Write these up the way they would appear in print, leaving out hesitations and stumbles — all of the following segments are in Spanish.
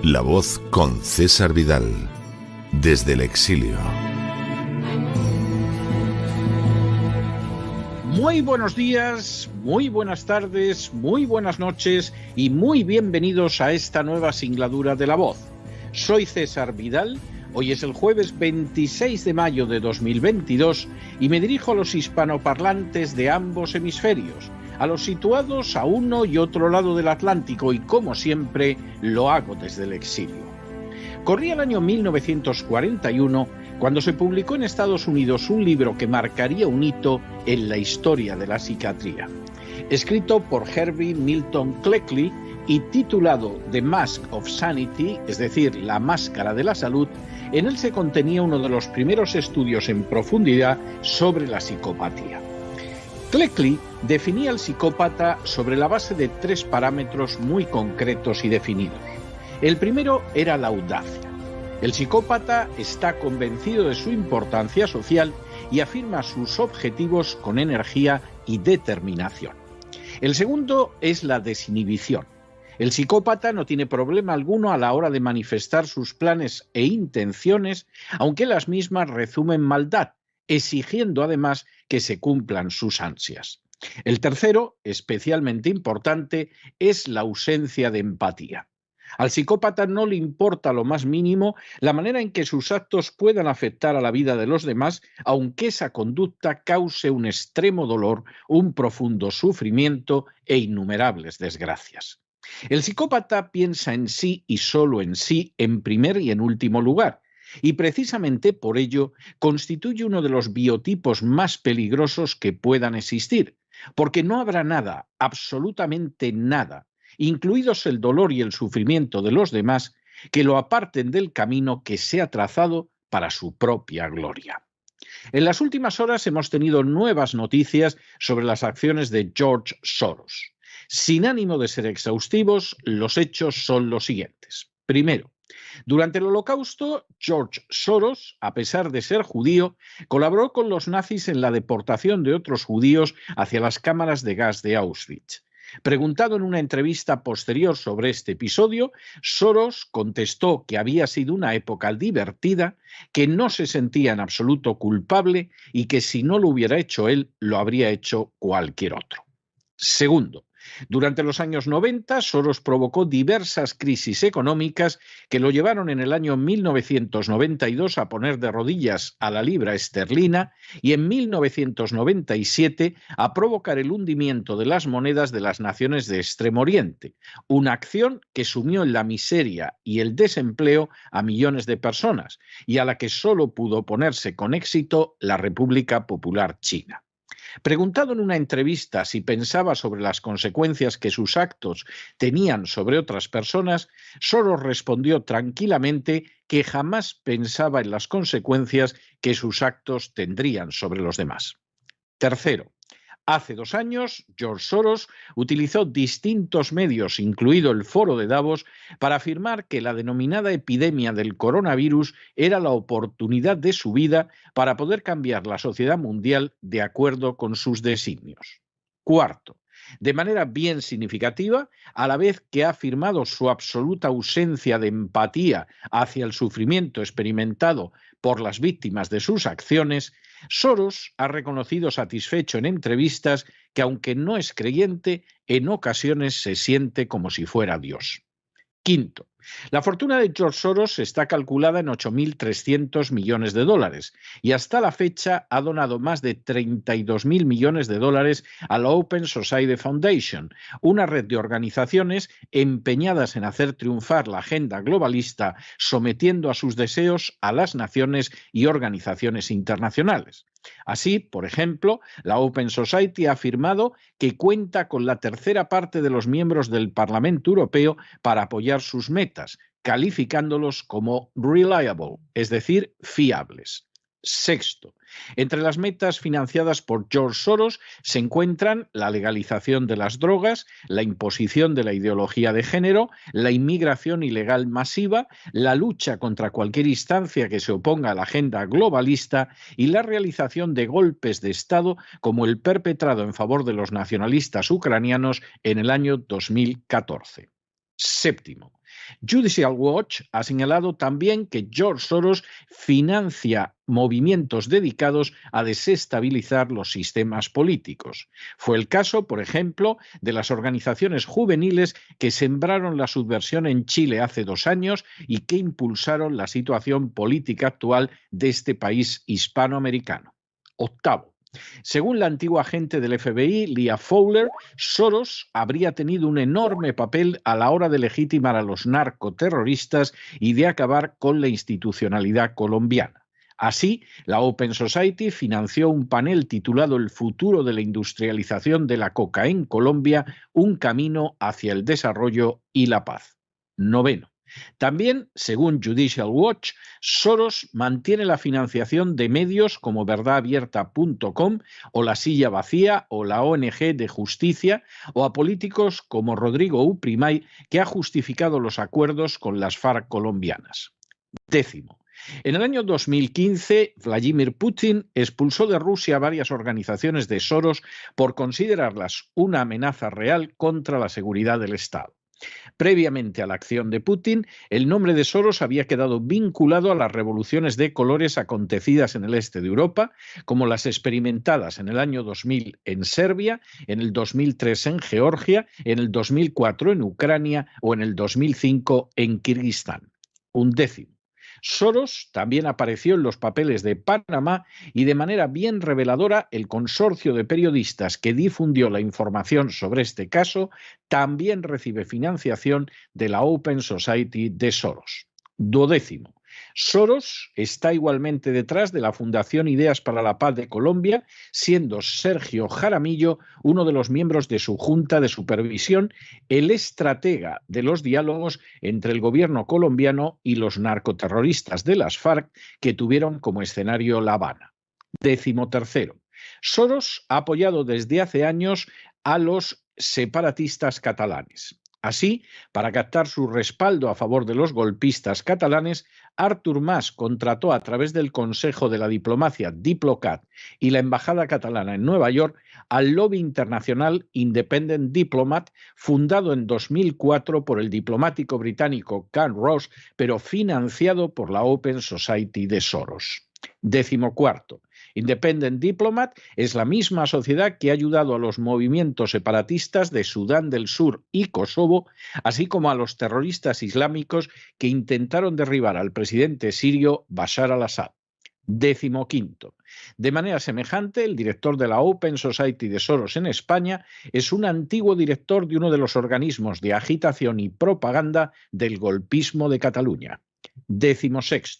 La Voz con César Vidal, desde el exilio. Muy buenos días, muy buenas tardes, muy buenas noches y muy bienvenidos a esta nueva singladura de La Voz. Soy César Vidal, hoy es el jueves 26 de mayo de 2022 y me dirijo a los hispanoparlantes de ambos hemisferios, a los situados a uno y otro lado del Atlántico, y como siempre lo hago desde el exilio. Corría el año 1941 cuando se publicó en Estados Unidos un libro que marcaría un hito en la historia de la psiquiatría. Escrito por Herbie Milton Cleckley y titulado The Mask of Sanity, es decir, La Máscara de la Salud, en él se contenía uno de los primeros estudios en profundidad sobre la psicopatía. Cleckley definía al psicópata sobre la base de tres parámetros muy concretos y definidos. El primero era la audacia. El psicópata está convencido de su importancia social y afirma sus objetivos con energía y determinación. El segundo es la desinhibición. El psicópata no tiene problema alguno a la hora de manifestar sus planes e intenciones, aunque las mismas rezumen maldad, exigiendo además que se cumplan sus ansias. El tercero, especialmente importante, es la ausencia de empatía. Al psicópata no le importa lo más mínimo la manera en que sus actos puedan afectar a la vida de los demás, aunque esa conducta cause un extremo dolor, un profundo sufrimiento e innumerables desgracias. El psicópata piensa en sí y solo en sí en primer y en último lugar, y precisamente por ello constituye uno de los biotipos más peligrosos que puedan existir, porque no habrá nada, absolutamente nada, incluidos el dolor y el sufrimiento de los demás, que lo aparten del camino que se ha trazado para su propia gloria. En las últimas horas hemos tenido nuevas noticias sobre las acciones de George Soros. Sin ánimo de ser exhaustivos, los hechos son los siguientes. Primero, durante el Holocausto, George Soros, a pesar de ser judío, colaboró con los nazis en la deportación de otros judíos hacia las cámaras de gas de Auschwitz. Preguntado en una entrevista posterior sobre este episodio, Soros contestó que había sido una época divertida, que no se sentía en absoluto culpable y que si no lo hubiera hecho él, lo habría hecho cualquier otro. Segundo, durante los años 90, Soros provocó diversas crisis económicas que lo llevaron en el año 1992 a poner de rodillas a la libra esterlina y en 1997 a provocar el hundimiento de las monedas de las naciones de Extremo Oriente, una acción que sumió en la miseria y el desempleo a millones de personas y a la que solo pudo oponerse con éxito la República Popular China. Preguntado en una entrevista si pensaba sobre las consecuencias que sus actos tenían sobre otras personas, Soros respondió tranquilamente que jamás pensaba en las consecuencias que sus actos tendrían sobre los demás. Tercero, hace 2 años, George Soros utilizó distintos medios, incluido el Foro de Davos, para afirmar que la denominada epidemia del coronavirus era la oportunidad de su vida para poder cambiar la sociedad mundial de acuerdo con sus designios. Cuarto, de manera bien significativa, a la vez que ha afirmado su absoluta ausencia de empatía hacia el sufrimiento experimentado por las víctimas de sus acciones, Soros ha reconocido satisfecho en entrevistas que, aunque no es creyente, en ocasiones se siente como si fuera Dios. Quinto, la fortuna de George Soros está calculada en 8.300 millones de dólares y hasta la fecha ha donado más de 32.000 millones de dólares a la Open Society Foundation, una red de organizaciones empeñadas en hacer triunfar la agenda globalista, sometiendo a sus deseos a las naciones y organizaciones internacionales. Así, por ejemplo, la Open Society ha afirmado que cuenta con la tercera parte de los miembros del Parlamento Europeo para apoyar sus metas, calificándolos como reliable, es decir, fiables. Sexto, entre las metas financiadas por George Soros se encuentran la legalización de las drogas, la imposición de la ideología de género, la inmigración ilegal masiva, la lucha contra cualquier instancia que se oponga a la agenda globalista y la realización de golpes de Estado como el perpetrado en favor de los nacionalistas ucranianos en el año 2014. Séptimo, Judicial Watch ha señalado también que George Soros financia movimientos dedicados a desestabilizar los sistemas políticos. Fue el caso, por ejemplo, de las organizaciones juveniles que sembraron la subversión en Chile hace 2 años y que impulsaron la situación política actual de este país hispanoamericano. Octavo. Según la antigua agente del FBI, Leah Fowler, Soros habría tenido un enorme papel a la hora de legitimar a los narcoterroristas y de acabar con la institucionalidad colombiana. Así, la Open Society financió un panel titulado El futuro de la industrialización de la coca en Colombia, un camino hacia el desarrollo y la paz. Noveno. También, según Judicial Watch, Soros mantiene la financiación de medios como verdadabierta.com o La Silla Vacía o la ONG de Justicia, o a políticos como Rodrigo Uprimay, que ha justificado los acuerdos con las FARC colombianas. Décimo. En el año 2015, Vladimir Putin expulsó de Rusia varias organizaciones de Soros por considerarlas una amenaza real contra la seguridad del Estado. Previamente a la acción de Putin, el nombre de Soros había quedado vinculado a las revoluciones de colores acontecidas en el este de Europa, como las experimentadas en el año 2000 en Serbia, en el 2003 en Georgia, en el 2004 en Ucrania o en el 2005 en Kirguistán. Undécimo. Soros también apareció en los papeles de Panamá y de manera bien reveladora el consorcio de periodistas que difundió la información sobre este caso también recibe financiación de la Open Society de Soros. Duodécimo. Soros está igualmente detrás de la Fundación Ideas para la Paz de Colombia, siendo Sergio Jaramillo uno de los miembros de su junta de supervisión, el estratega de los diálogos entre el gobierno colombiano y los narcoterroristas de las FARC que tuvieron como escenario La Habana. 13. Soros ha apoyado desde hace años a los separatistas catalanes. Así, para captar su respaldo a favor de los golpistas catalanes, Artur Mas contrató a través del Consejo de la Diplomacia Diplocat y la Embajada Catalana en Nueva York al lobby internacional Independent Diplomat, fundado en 2004 por el diplomático británico Ken Ross, pero financiado por la Open Society de Soros. 14. Independent Diplomat es la misma sociedad que ha ayudado a los movimientos separatistas de Sudán del Sur y Kosovo, así como a los terroristas islámicos que intentaron derribar al presidente sirio Bashar al-Assad. 15. De manera semejante, el director de la Open Society de Soros en España es un antiguo director de uno de los organismos de agitación y propaganda del golpismo de Cataluña. 16.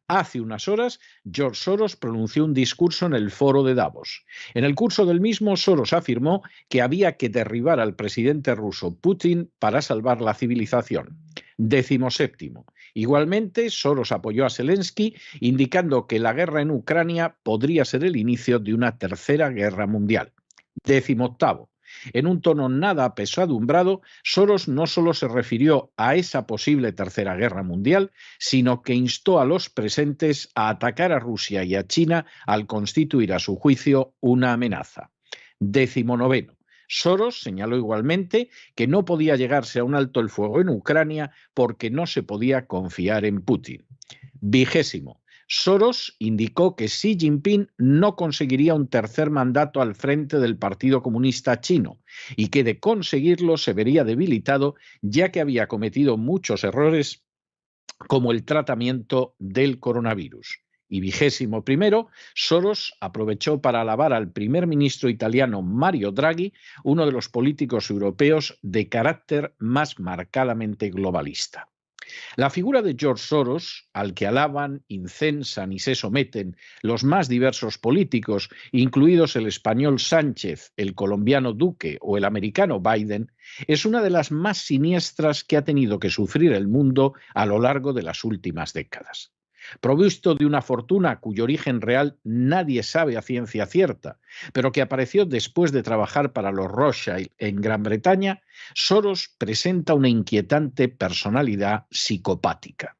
Hace unas horas, George Soros pronunció un discurso en el Foro de Davos. En el curso del mismo, Soros afirmó que había que derribar al presidente ruso Putin para salvar la civilización. 17. Igualmente, Soros apoyó a Zelensky, indicando que la guerra en Ucrania podría ser el inicio de una tercera guerra mundial. 18. En un tono nada apesadumbrado, Soros no solo se refirió a esa posible tercera guerra mundial, sino que instó a los presentes a atacar a Rusia y a China al constituir a su juicio una amenaza. 19. Soros señaló igualmente que no podía llegarse a un alto el fuego en Ucrania porque no se podía confiar en Putin. 20. Soros indicó que Xi Jinping no conseguiría un tercer mandato al frente del Partido Comunista Chino y que de conseguirlo se vería debilitado ya que había cometido muchos errores como el tratamiento del coronavirus. Y 21, Soros aprovechó para alabar al primer ministro italiano Mario Draghi, uno de los políticos europeos de carácter más marcadamente globalista. La figura de George Soros, al que alaban, incensan y se someten los más diversos políticos, incluidos el español Sánchez, el colombiano Duque o el americano Biden, es una de las más siniestras que ha tenido que sufrir el mundo a lo largo de las últimas décadas. Provisto de una fortuna cuyo origen real nadie sabe a ciencia cierta, pero que apareció después de trabajar para los Rothschild en Gran Bretaña, Soros presenta una inquietante personalidad psicopática.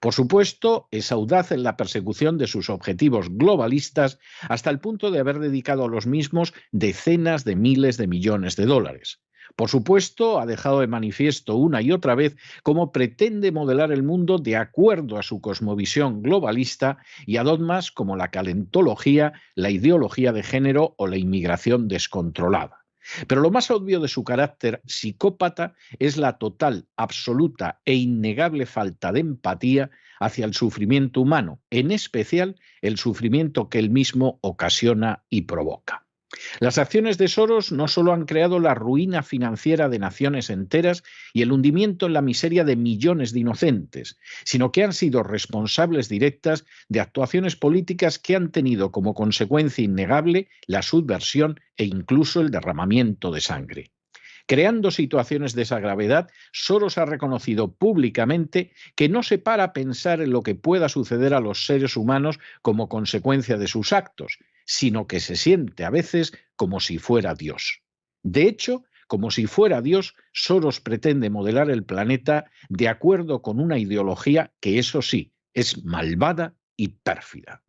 Por supuesto, es audaz en la persecución de sus objetivos globalistas hasta el punto de haber dedicado a los mismos decenas de miles de millones de dólares. Por supuesto, ha dejado de manifiesto una y otra vez cómo pretende modelar el mundo de acuerdo a su cosmovisión globalista y a dogmas como la calentología, la ideología de género o la inmigración descontrolada. Pero lo más obvio de su carácter psicópata es la total, absoluta e innegable falta de empatía hacia el sufrimiento humano, en especial el sufrimiento que él mismo ocasiona y provoca. Las acciones de Soros no solo han creado la ruina financiera de naciones enteras y el hundimiento en la miseria de millones de inocentes, sino que han sido responsables directas de actuaciones políticas que han tenido como consecuencia innegable la subversión e incluso el derramamiento de sangre. Creando situaciones de esa gravedad, Soros ha reconocido públicamente que no se para a pensar en lo que pueda suceder a los seres humanos como consecuencia de sus actos, sino que se siente a veces como si fuera Dios. De hecho, como si fuera Dios, Soros pretende modelar el planeta de acuerdo con una ideología que, eso sí, es malvada y pérfida.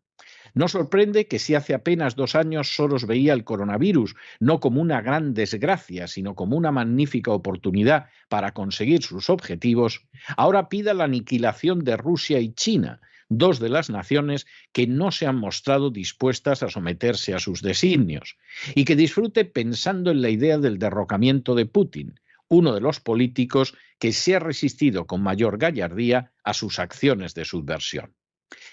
No sorprende que si hace apenas 2 años Soros veía el coronavirus no como una gran desgracia, sino como una magnífica oportunidad para conseguir sus objetivos, ahora pida la aniquilación de Rusia y China, 2 de las naciones que no se han mostrado dispuestas a someterse a sus designios, y que disfrute pensando en la idea del derrocamiento de Putin, uno de los políticos que se ha resistido con mayor gallardía a sus acciones de subversión.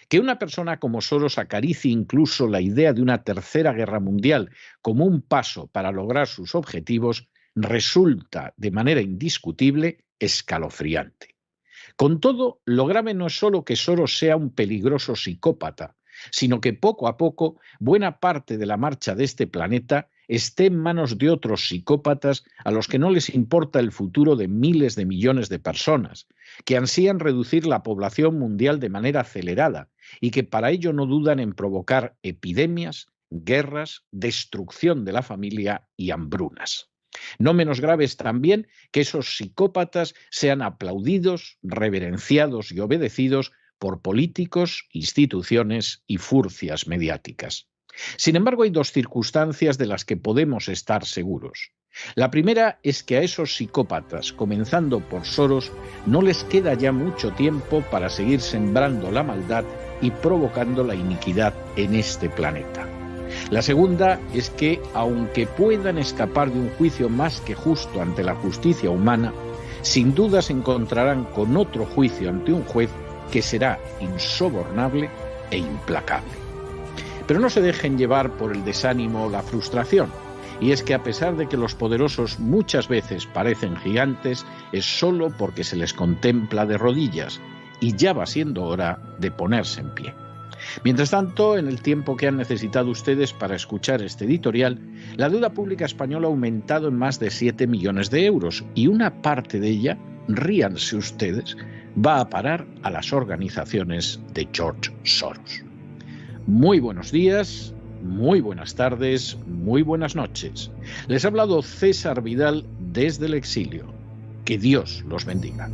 Que una persona como Soros acaricie incluso la idea de una tercera guerra mundial como un paso para lograr sus objetivos resulta de manera indiscutible escalofriante. Con todo, lo grave no es solo que Soros sea un peligroso psicópata, sino que poco a poco buena parte de la marcha de este planeta esté en manos de otros psicópatas a los que no les importa el futuro de miles de millones de personas, que ansían reducir la población mundial de manera acelerada y que para ello no dudan en provocar epidemias, guerras, destrucción de la familia y hambrunas. No menos grave es también que esos psicópatas sean aplaudidos, reverenciados y obedecidos por políticos, instituciones y furcias mediáticas. Sin embargo, hay 2 circunstancias de las que podemos estar seguros. La primera es que a esos psicópatas, comenzando por Soros, no les queda ya mucho tiempo para seguir sembrando la maldad y provocando la iniquidad en este planeta. La segunda es que, aunque puedan escapar de un juicio más que justo ante la justicia humana, sin duda se encontrarán con otro juicio ante un juez que será insobornable e implacable. Pero no se dejen llevar por el desánimo o la frustración, y es que a pesar de que los poderosos muchas veces parecen gigantes, es solo porque se les contempla de rodillas, y ya va siendo hora de ponerse en pie. Mientras tanto, en el tiempo que han necesitado ustedes para escuchar este editorial, la deuda pública española ha aumentado en más de 7 millones de euros y una parte de ella, ríanse ustedes, va a parar a las organizaciones de George Soros. Muy buenos días, muy buenas tardes, muy buenas noches. Les ha hablado César Vidal desde el exilio. Que Dios los bendiga.